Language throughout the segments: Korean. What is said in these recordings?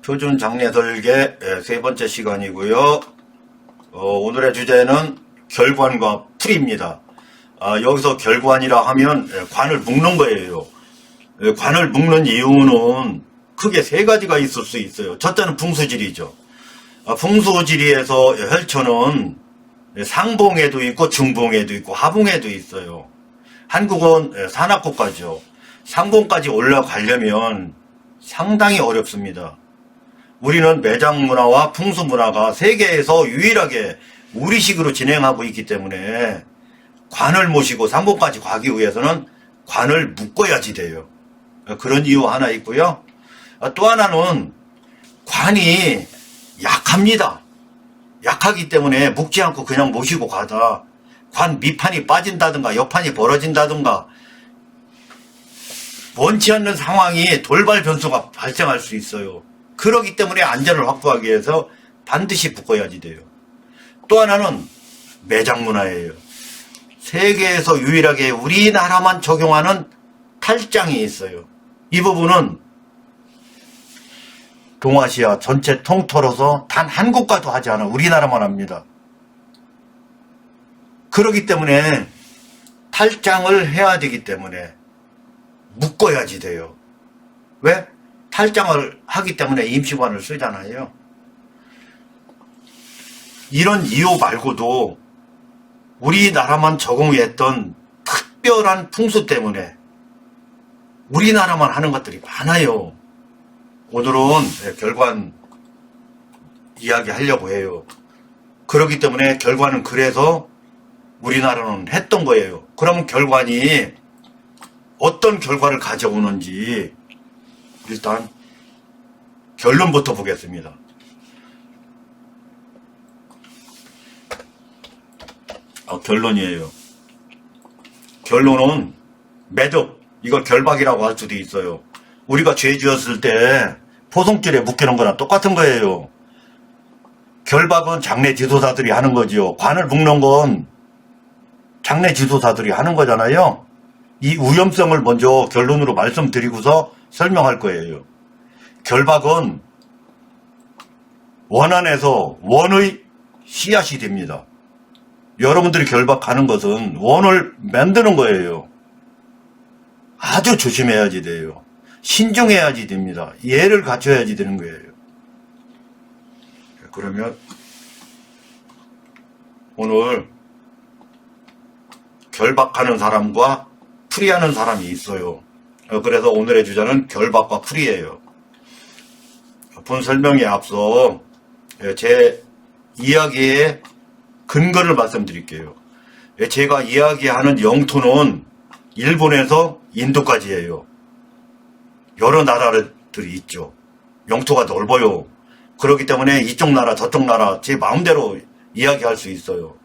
표준 장례설계 세 번째 시간이고요. 오늘의 주제는 결관과 풀이입니다. 여기서 결관이라 하면 관을 묶는 거예요. 관을 묶는 이유는 크게 세 가지가 있을 수 있어요. 첫째는 풍수지리죠. 풍수지리에서 혈천은 상봉에도 있고 중봉에도 있고 하봉에도 있어요. 한국은 산악국가죠. 상봉까지 올라가려면 상당히 어렵습니다. 우리는 매장문화와 풍수문화가 세계에서 유일하게 우리식으로 진행하고 있기 때문에 관을 모시고 상봉까지 가기 위해서는 관을 묶어야지 돼요. 그런 이유 하나 있고요. 또 하나는 관이 약합니다. 약하기 때문에 묶지 않고 그냥 모시고 가다 관 밑판이 빠진다든가 옆판이 벌어진다든가 원치 않는 상황이 돌발 변수가 발생할 수 있어요. 그렇기 때문에 안전을 확보하기 위해서 반드시 묶어야지 돼요. 또 하나는 매장문화예요. 세계에서 유일하게 우리나라만 적용하는 탈장이 있어요. 이 부분은 동아시아 전체 통틀어서 단 한 국가도 하지 않아 우리나라만 합니다. 그렇기 때문에 탈장을 해야 되기 때문에 묶어야지 돼요. 왜? 탈장을 하기 때문에 임시관을 쓰잖아요. 이런 이유 말고도 우리나라만 적용했던 특별한 풍수 때문에 우리나라만 하는 것들이 많아요. 오늘은 결관 이야기 하려고 해요. 그렇기 때문에 결관은 그래서 우리나라는 했던 거예요. 그러면 결관이 어떤 결과를 가져오는지 일단 결론부터 보겠습니다. 결론이에요. 결론은 매듭, 이걸 결박이라고 할 수도 있어요. 우리가 죄 지었을 때 포송줄에 묶이는 거랑 똑같은 거예요. 결박은 장례 지도사들이 하는 거지요. 관을 묶는 건 장례 지도사들이 하는 거잖아요. 이 위험성을 먼저 결론으로 말씀드리고서 설명할 거예요. 결박은 원 안에서 원의 씨앗이 됩니다. 여러분들이 결박하는 것은 원을 만드는 거예요. 아주 조심해야지 돼요. 신중해야지 됩니다. 예를 갖춰야지 되는 거예요. 그러면 오늘 결박하는 사람과 풀이하는 사람이 있어요. 그래서 오늘의 주제는 결박과 풀이예요. 본 설명에 앞서 제 이야기의 근거를 말씀드릴게요. 제가 이야기하는 영토는 일본에서 인도까지예요. 여러 나라들이 있죠. 영토가 넓어요. 그렇기 때문에 이쪽 나라 저쪽 나라 제 마음대로 이야기할 수 있어요.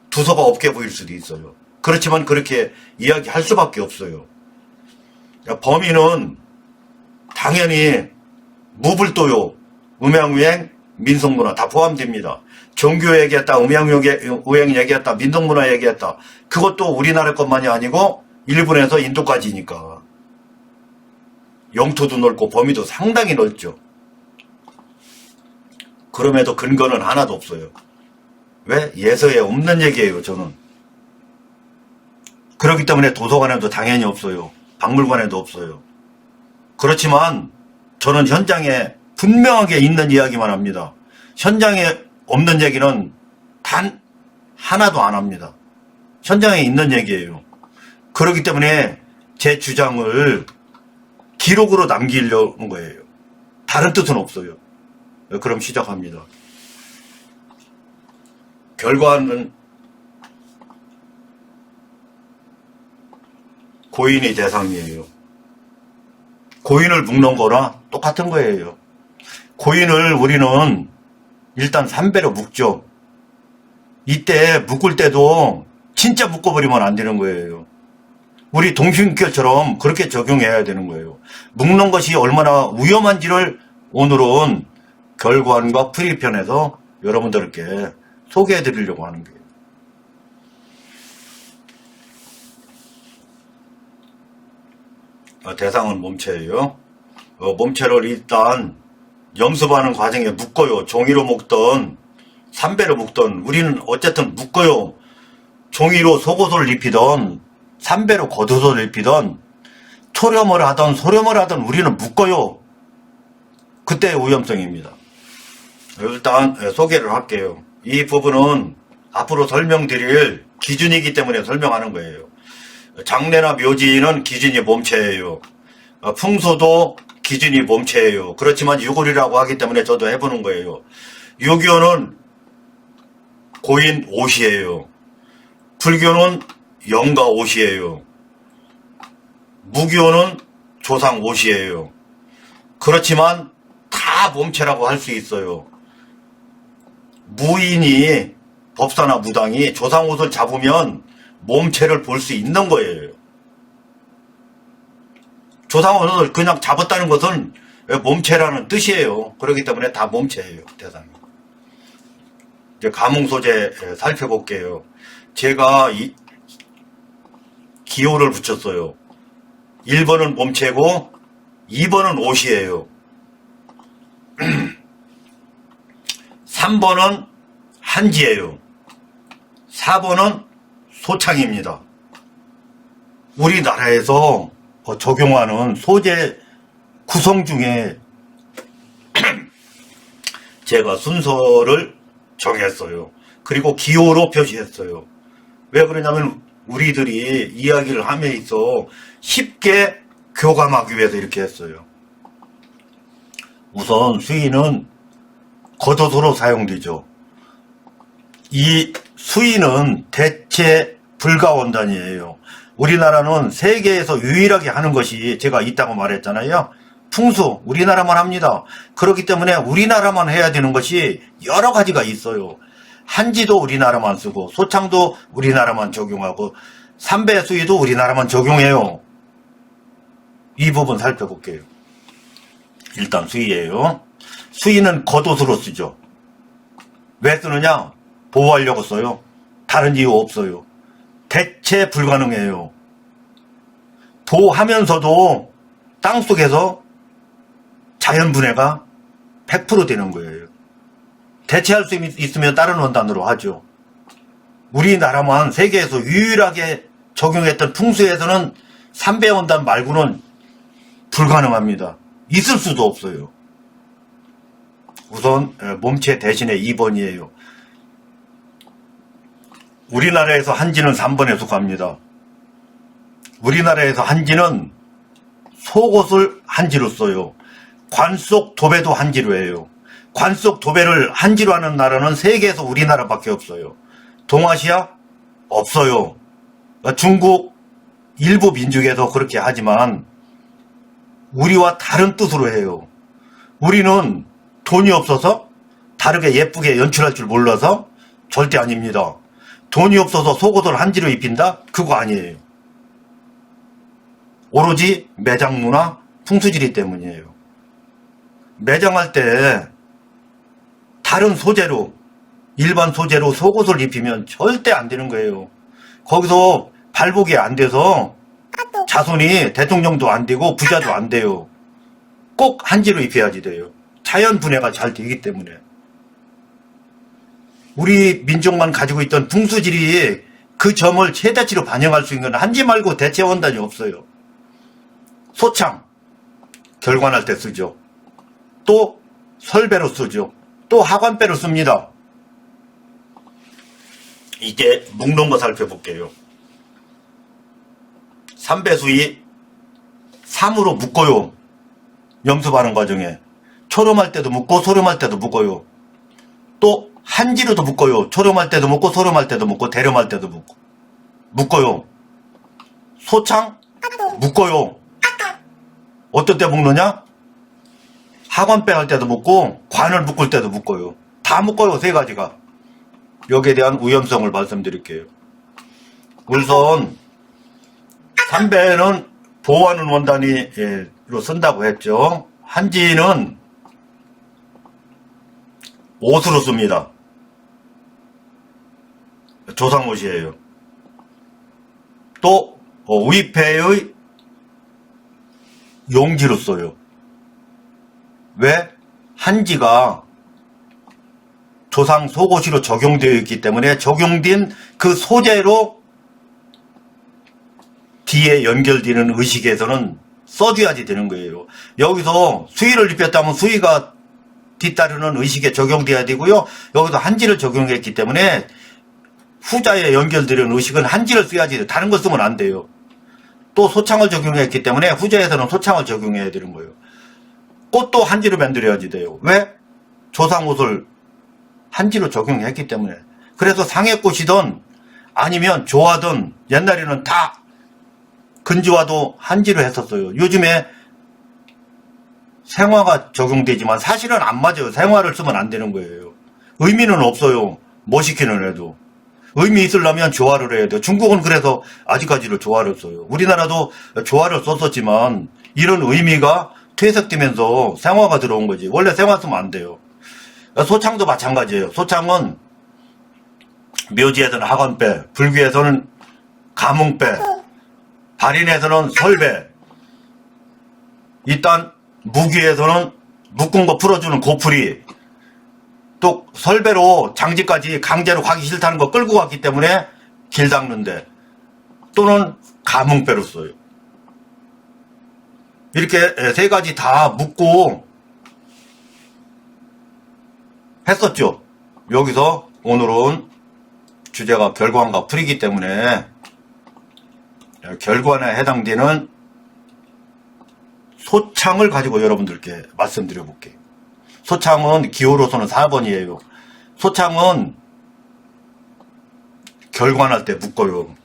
두서가 없게 보일 수도 있어요. 그렇지만 그렇게 이야기할 수밖에 없어요. 범위는 당연히 무불도요, 음양유행, 민속문화 다 포함됩니다. 종교 얘기했다, 음양유행 얘기했다, 민속문화 얘기했다. 그것도 우리나라 것만이 아니고 일본에서 인도까지니까. 영토도 넓고 범위도 상당히 넓죠. 그럼에도 근거는 하나도 없어요. 왜? 예서에 없는 얘기예요, 저는. 그렇기 때문에 도서관에도 당연히 없어요. 박물관에도 없어요. 그렇지만 저는 현장에 분명하게 있는 이야기만 합니다. 현장에 없는 얘기는 단 하나도 안 합니다. 현장에 있는 얘기예요. 그렇기 때문에 제 주장을 기록으로 남기려는 거예요. 다른 뜻은 없어요. 그럼 시작합니다. 결과는 고인이 대상이에요. 고인을 묶는 거나 똑같은 거예요. 고인을 우리는 일단 3배로 묶죠. 이때 묶을 때도 진짜 묶어버리면 안 되는 거예요. 우리 동심결처럼 그렇게 적용해야 되는 거예요. 묶는 것이 얼마나 위험한지를 오늘은 결관과 풀이편에서 여러분들께 소개해 드리려고 하는 거예요. 대상은 몸체예요. 몸체를 일단 염습하는 과정에 묶어요. 종이로 묶던 삼배로 묶던 우리는 어쨌든 묶어요. 종이로 속옷을 입히던 삼배로 겉옷을 입히던 초렴을 하던 소렴을 하던 우리는 묶어요. 그때의 위험성입니다. 일단 소개를 할게요. 이 부분은 앞으로 설명드릴 기준이기 때문에 설명하는 거예요. 장례나 묘지는 기준이 몸체예요. 풍수도 기준이 몸체예요. 그렇지만 유골이라고 하기 때문에 저도 해보는 거예요. 유교는 고인 옷이에요. 불교는 영가 옷이에요. 무교는 조상 옷이에요. 그렇지만 다 몸체라고 할 수 있어요. 무인이 법사나 무당이 조상 옷을 잡으면 몸체를 볼 수 있는 거예요. 조상 옷을 그냥 잡았다는 것은 몸체라는 뜻이에요. 그렇기 때문에 다 몸체예요. 대상이. 이제 가문 소재 살펴볼게요. 제가 기호를 붙였어요. 1번은 몸체고 2번은 옷이에요. 3번은 한지예요. 4번은 소창입니다. 우리나라에서 적용하는 소재 구성 중에 제가 순서를 정했어요. 그리고 기호로 표시했어요. 왜 그러냐면 우리들이 이야기를 함에 있어 쉽게 교감하기 위해서 이렇게 했어요. 우선 수인은 겉옷으로 사용되죠. 이 수인은 대체 불가원단이에요. 우리나라는 세계에서 유일하게 하는 것이 제가 있다고 말했잖아요. 풍수 우리나라만 합니다. 그렇기 때문에 우리나라만 해야 되는 것이 여러 가지가 있어요. 한지도 우리나라만 쓰고 소창도 우리나라만 적용하고 삼배수의도 우리나라만 적용해요. 이 부분 살펴볼게요. 일단 수의예요. 수의는 겉옷으로 쓰죠. 왜 쓰느냐? 보호하려고 써요. 다른 이유 없어요. 대체 불가능해요. 보호하면서도 땅속에서 자연분해가 100% 되는 거예요. 대체할 수 있으면 다른 원단으로 하죠. 우리나라만 세계에서 유일하게 적용했던 풍수에서는 삼배 원단 말고는 불가능합니다. 있을 수도 없어요. 우선 몸체 대신에 2번이에요. 우리나라에서 한지는 3번에 속합니다. 우리나라에서 한지는 속옷을 한지로 써요. 관속 도배도 한지로 해요. 관속 도배를 한지로 하는 나라는 세계에서 우리나라밖에 없어요. 동아시아? 없어요. 중국 일부 민족에서 그렇게 하지만 우리와 다른 뜻으로 해요. 우리는 돈이 없어서 다르게 예쁘게 연출할 줄 몰라서 절대 아닙니다. 돈이 없어서 속옷을 한지로 입힌다? 그거 아니에요. 오로지 매장 문화, 풍수지리 때문이에요. 매장할 때 다른 소재로 일반 소재로 속옷을 입히면 절대 안 되는 거예요. 거기서 발복이 안 돼서 자손이 대통령도 안 되고 부자도 안 돼요. 꼭 한지로 입혀야지 돼요. 자연 분해가 잘 되기 때문에. 우리 민족만 가지고 있던 풍수질이 그 점을 최대치로 반영할 수 있는 건 한지 말고 대체 원단이 없어요. 소창 결관할 때 쓰죠. 또 설배로 쓰죠. 또 하관배로 씁니다. 이제 묶는 거 살펴볼게요. 삼배수이 3으로 묶어요. 염습하는 과정에. 초렴할 때도 묶고 소렴할 때도 묶어요. 또 한지로도 묶어요. 초렴할 때도 묶고 소렴할 때도 묶고 대렴할 때도 묶고. 묶어요. 소창 묶어요. 어떨 때 묶느냐? 하관배 할 때도 묶고 관을 묶을 때도 묶어요. 다 묶어요. 세 가지가. 여기에 대한 위험성을 말씀드릴게요. 우선 삼배는 보호하는 원단으로 쓴다고 했죠. 한지는 옷으로 씁니다. 조상옷이에요. 또 위패의 용지로 써요. 왜? 한지가 조상 속옷으로 적용되어 있기 때문에 적용된 그 소재로 뒤에 연결되는 의식에서는 써줘야지 되는 거예요. 여기서 수의를 입혔다면 수의가 뒤따르는 의식에 적용돼야 되고요. 여기서 한지를 적용했기 때문에 후자에 연결되는 의식은 한지를 써야지 돼요. 다른 거 쓰면 안 돼요. 또 소창을 적용했기 때문에 후자에서는 소창을 적용해야 되는 거예요. 꽃도 한지로 만들어야지 돼요. 왜? 조상옷을 한지로 적용했기 때문에. 그래서 상해꽃이든 아니면 조화든 옛날에는 다 근지화도 한지로 했었어요. 요즘에 생화가 적용되지만 사실은 안 맞아요. 생화를 쓰면 안 되는 거예요. 의미는 없어요. 뭐 시키는 애도. 의미 있으려면 조화를 해야 돼요. 중국은 그래서 아직까지도 조화를 써요. 우리나라도 조화를 썼었지만 이런 의미가 퇴색되면서 생화가 들어온 거지. 원래 생화 쓰면 안 돼요. 소창도 마찬가지예요. 소창은 묘지에서는 학원배, 불교에서는 가문배, 발인에서는 설배, 일단 무기에서는 묶은 거 풀어주는 고풀이, 또 설배로 장지까지 강제로 가기 싫다는 거 끌고 갔기 때문에 길 닦는데, 또는 가문배로 써요. 이렇게 세 가지 다 묶고 했었죠. 여기서 오늘은 주제가 결관과 풀이기 때문에 결관에 해당되는 소창을 가지고 여러분들께 말씀드려 볼게요. 소창은 기호로서는 4번이에요. 소창은 결관할 때 묶어요.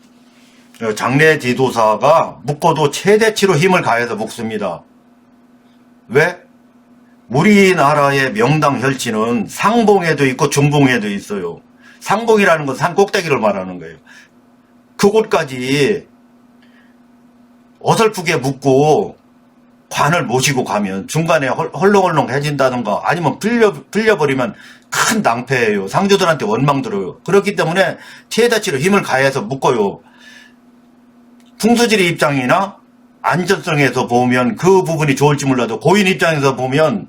장례지도사가 묶어도 최대치로 힘을 가해서 묶습니다. 왜? 우리나라의 명당 혈치는 상봉에도 있고 중봉에도 있어요. 상봉이라는 건 산 꼭대기를 말하는 거예요. 그곳까지 어설프게 묶고 관을 모시고 가면 중간에 헐렁헐렁해진다든가 아니면 불려버리면 큰 낭패예요. 상주들한테 원망 들어요. 그렇기 때문에 최대치로 힘을 가해서 묶어요. 풍수지리 입장이나 안전성에서 보면 그 부분이 좋을지 몰라도 고인 입장에서 보면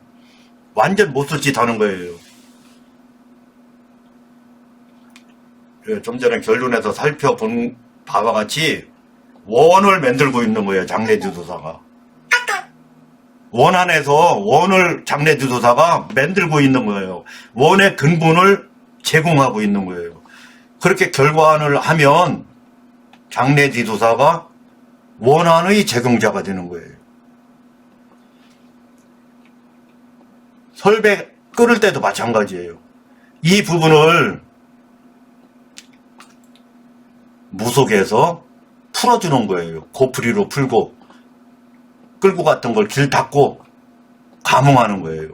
완전 못 쓸 짓 하는 거예요. 좀 전에 결론에서 살펴본 바와 같이 원을 만들고 있는 거예요. 장례지도사가. 원 안에서 원을 장례지도사가 만들고 있는 거예요. 원의 근본을 제공하고 있는 거예요. 그렇게 결관을 하면 장례지도사가 원안의 제공자가 되는 거예요. 설배 끓을 때도 마찬가지예요. 이 부분을 무속에서 풀어주는 거예요. 고풀이로 풀고 끌고 갔던 걸 길 닦고 감흥하는 거예요.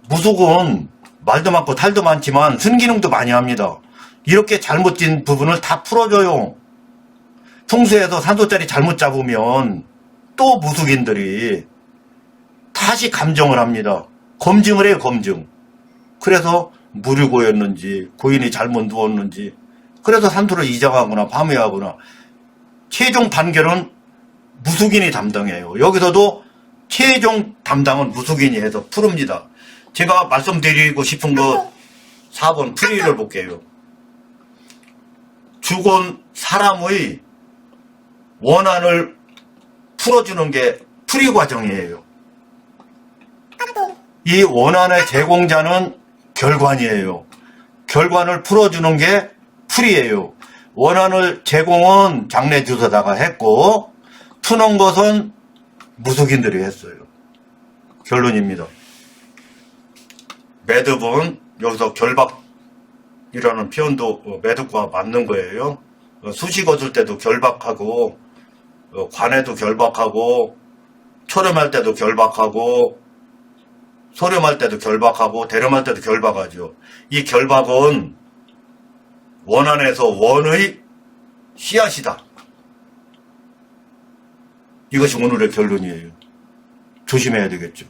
무속은 말도 많고 탈도 많지만 순기능도 많이 합니다. 이렇게 잘못된 부분을 다 풀어줘요. 풍수에서 산소짜리 잘못 잡으면 또 무속인들이 다시 감정을 합니다. 검증을 해요. 검증. 그래서 물이 고였는지 고인이 잘못 누웠는지 그래서 산소를 이장하거나 파묘하거나 최종 판결은 무속인이 담당해요. 여기서도 최종 담당은 무속인이 해서 푸릅니다. 제가 말씀드리고 싶은 거 4번 풀이를 볼게요. 죽은 사람의 원한을 풀어주는 게 풀이 과정이에요. 이 원한의 제공자는 결관이에요. 결관을 풀어주는 게 풀이에요. 원한을 제공은 장례주사다가 했고 푸는 것은 무속인들이 했어요. 결론입니다. 매듭은 여기서 결박이라는 표현도 매듭과 맞는 거예요. 수식 얻을 때도 결박하고 관에도 결박하고 초렴할 때도 결박하고 소렴할 때도 결박하고 대렴할 때도 결박하죠. 이 결박은 원안에서 원의 씨앗이다. 이것이 오늘의 결론이에요. 조심해야 되겠죠.